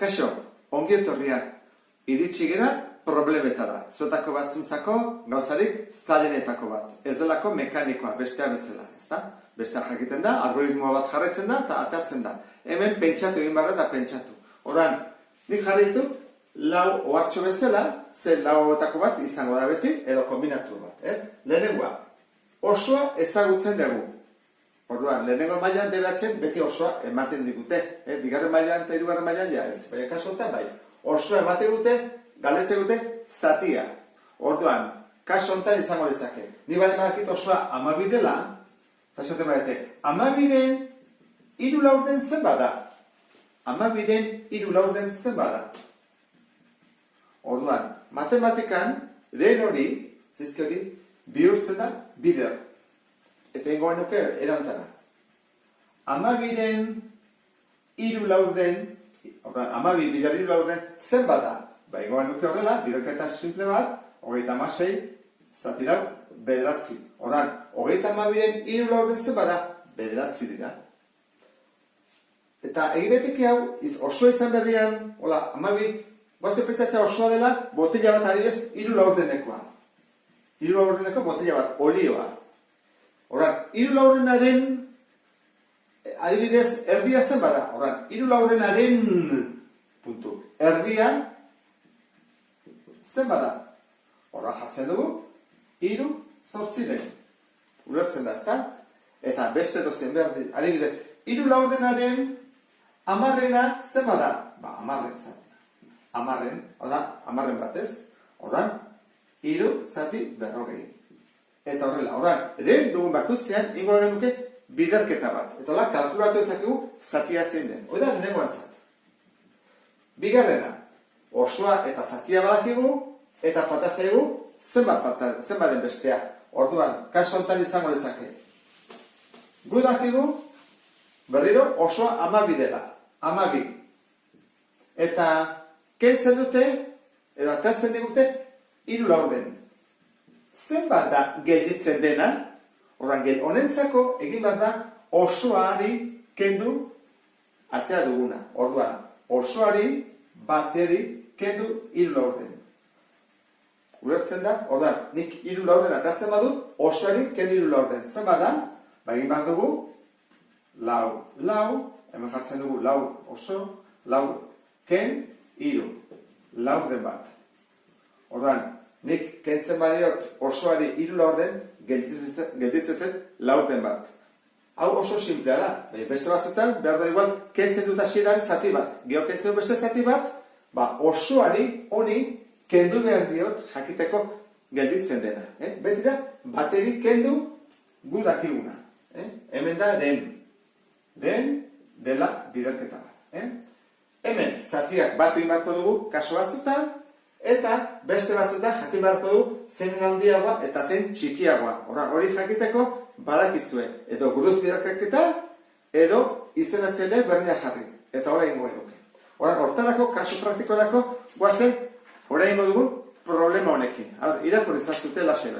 Kaixo, ongi etorria, iritsi gera problemetara. Zuetako batzuntzako gauzarik zailenetako bat. Ez delako mekanikoa, bestea bezala, ezta? Bestea jakiten da, algoritmoa bat jarraitzen da eta atatzen da. Hemen pentsatu egin barra eta pentsatu. Horan, nik jarri ditut, lau ohartxo bezala, ze lau hauetako bat izango da beti, edo kombinatu bat. Lehenengoa, osoa ezagutzen dugu. Orduan, lehenengo mailan DBH beti osoa ematen digute. Bigarren mailan eta hirugarren mailan ja ez. Baina kasu honetan bai. Osoa ematen dute, galdetzen dute zatia. Orduan, kasu honetan izango litzake. Ni baldin badakit osoa 12 dela, esaten badete, 12-ren 3 laurden zenbat da? 12-ren 3 laurden zenbat da? Orduan, matematikan, lehen hori, zizki hori, bihurtzen da bider. Eta ingoen nuke erantana. 12-ren 3 laurden, 12 bider 3 laurden zenbat da? Ba, ingoen nuke horrela, biderketa simple bat, 36, zatirau, 9. Horan, 32-ren 3 laurden zenbat da? 9 dira. Eta egireteke hau, osoa izan berrian, hola, 12, guazte pentsatzea osoa dela, botella bat adibidez 3 laurdenekoa. 3 laurdeneko botella bat, olioa. Horan, 3 laurdenaren, adibidez, erdia zen bada. Horan, 3 laurdenaren, puntu, erdia, zen bada. Horan jartzen dugu, 3 zortziren. Ulertzen da, ezta? Eta beste dozen behar, adibidez, 3 laurdenaren, 10-rena zen bada. Ba, 10-ren zen. 10-ren, horan, 10 batez. Horan, 3 zati 40. Eta horrela, horan, lehen dugun bakutzean, ingo genuke biderketa bat. Eta hola, kalkulatu ezakegu zatia zein den. Hoi da, lehenengo antzat. Bigarrena, osoa eta zatia badakigu, eta falta zaigu, zenbat den bestea. Orduan, kasu honetan izango litzake. Gu dakigu, berriro, osoa 12 dela. 12. Eta, kentzen dute, edo atertzen digute, 3 laurden. Zenbat da gelditzen dena, horan honentzako egin bat da osoari kendu atea duguna. Orduan, osoari bateri kendu 3 laurden. Ulertzen da, orduan, nik 3 laurden atatzen badut, osoari kendu 3 laurden. Zenbat da, ba egin bat dugu, lau, hemen jartzen dugu lau oso, lau, ken, 3, laurden bat. Orduan, nik kentzen badiot osoari 3 laurden, gelditzen zen laurden bat. Hau oso simplea da. Beste batzuetan, behar da igual, kentzen dut hasieran zati bat. Gero kentzen dut beste zati bat, ba osoari honi kendu behar diot jakiteko gelditzen dena. Beti da, bateri kendu gu dakiguna. Hemen da lehen. Lehen dela biderketa bat. Hemen zatiak batu inbarko dugu kaso batzuetan, eta beste batzuetan jakin beharko du zein handiagoa eta zein txikiagoa. Hori jakiteko badakizue. Edo guruz biderketa, edo izenatzaile berdina jarri. Eta hori egingo genuke. Hortarako, kasu praktikorako, guazen, hori egingo dugun problema honekin. Irakurri zazute lasai.